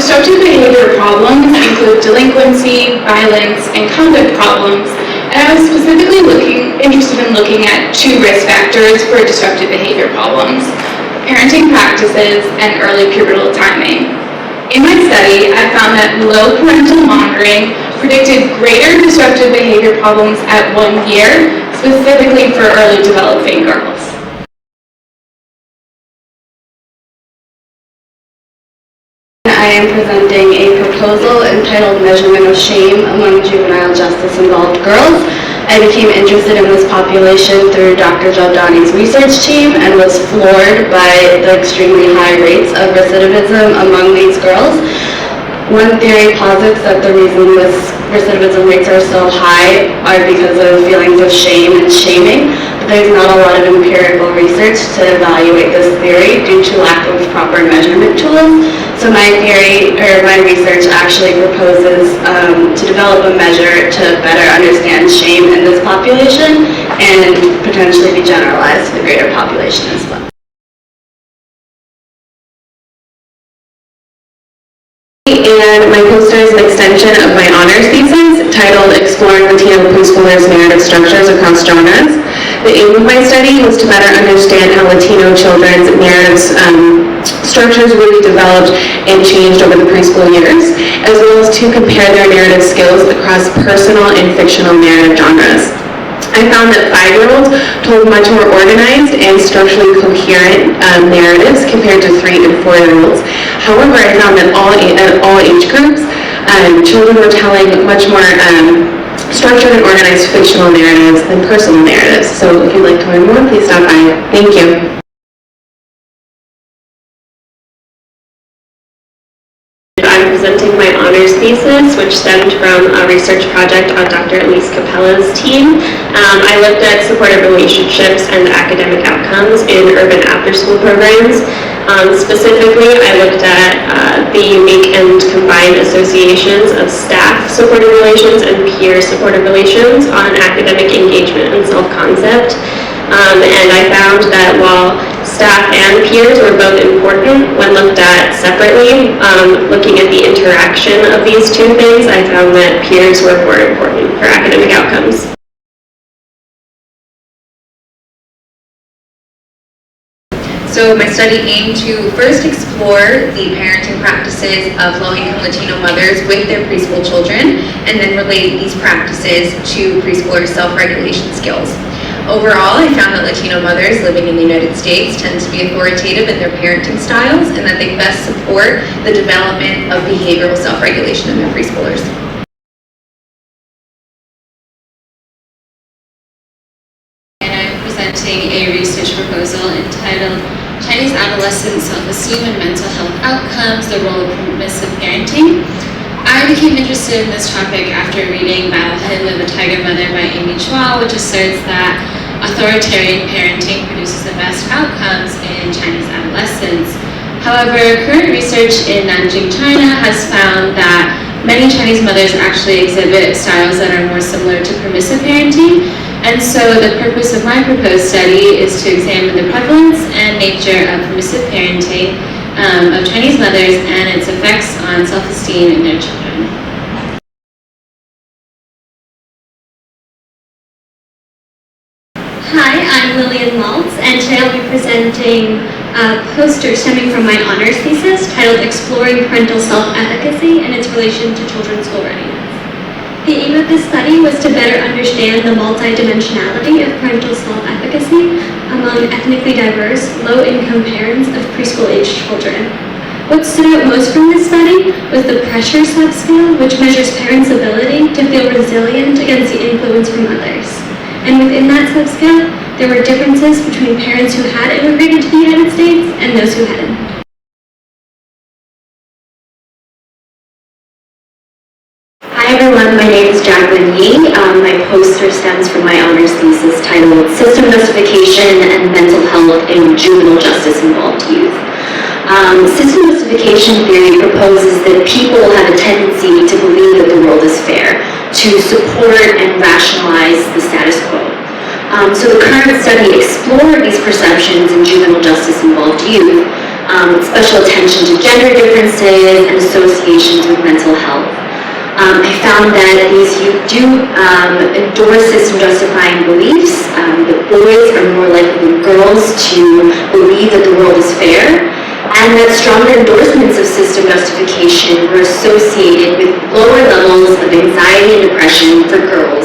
Disruptive behavior problems include delinquency, violence, and conduct problems, and I was specifically interested in looking at 2 risk factors for disruptive behavior problems: parenting practices and early pubertal timing. In my study, I found that low parental monitoring predicted greater disruptive behavior problems at 1 year, specifically for early developing girls. I am presenting a proposal entitled Measurement of Shame Among Juvenile Justice-Involved Girls. I became interested in this population through Dr. Giordani's research team and was floored by the extremely high rates of recidivism among these girls. One theory posits that the reason this recidivism rates are so high are because of feelings of shame and shaming, but there's not a lot of empirical research to evaluate this theory due to lack of proper measurement tools. So my research actually proposes to develop a measure to better understand shame in this population and potentially be generalized to the greater population as well. And my poster is an extension of my honors thesis titled Exploring Latino Preschoolers' Narrative Structures Across Genres. The aim of my study was to better understand how Latino children's narratives structures really developed and changed over the preschool years, as well as to compare their narrative skills across personal and fictional narrative genres. I found that 5-year-olds told much more organized and structurally coherent narratives compared to 3- and 4-year-olds. However, I found that at all age groups, children were telling much more structured and organized fictional narratives than personal narratives. So if you'd like to learn more, please stop by. Thank you. I'm presenting my honors thesis, which stemmed from a research project on Dr. Elise Capella's team. I looked at supportive relationships and academic outcomes in urban after-school programs. Specifically, I looked at the unique and combined associations of staff supportive relations and peer supportive relations on academic engagement and self-concept. And I found that while staff and peers were both important when looked at separately, looking at the interaction of these 2 things, I found that peers were more important for academic outcomes. So my study aimed to first explore the parenting practices of low-income Latino mothers with their preschool children, and then relate these practices to preschoolers' self-regulation skills. Overall, I found that Latino mothers living in the United States tend to be authoritative in their parenting styles, and that they best support the development of behavioral self-regulation in their preschoolers. And I'm presenting a research proposal entitled Chinese Adolescent Self-Esteem and Mental Health Outcomes, the Role of Permissive Parenting. I became interested in this topic after reading Battlehead with a Tiger Mother by Amy Chua, which asserts that authoritarian parenting produces the best outcomes in Chinese adolescents. However, current research in Nanjing, China has found that many Chinese mothers actually exhibit styles that are more similar to permissive parenting. And so the purpose of my proposed study is to examine the prevalence and nature of permissive parenting of Chinese mothers and its effects on self-esteem in their children. Hi, I'm Lillian Maltz, and today I'll be presenting a poster stemming from my honors thesis titled Exploring Parental Self-Efficacy and its Relation to Children's School Readiness. The aim of this study was to better understand the multidimensionality of parental self-efficacy among ethnically diverse, low-income parents of preschool-aged children. What stood out most from this study was the pressure subscale, which measures parents' ability to feel resilient against the influence from others. And within that subscale, there were differences between parents who had immigrated to the United States and those who hadn't. Hi everyone, my name is Jacqueline Yee. My poster stems from my honors thesis titled System Justification and Mental Health in Juvenile Justice-Involved Youth. System justification theory proposes that people have a tendency to believe that the world is fair, to support and rationalize the status quo. So the current study explored these perceptions in juvenile justice-involved youth special attention to gender differences and associations with mental health. I found that these youth do endorse system-justifying beliefs. The boys are more likely than girls to believe that the world is fair, and that stronger endorsements of system justification were associated with lower levels of anxiety and depression for girls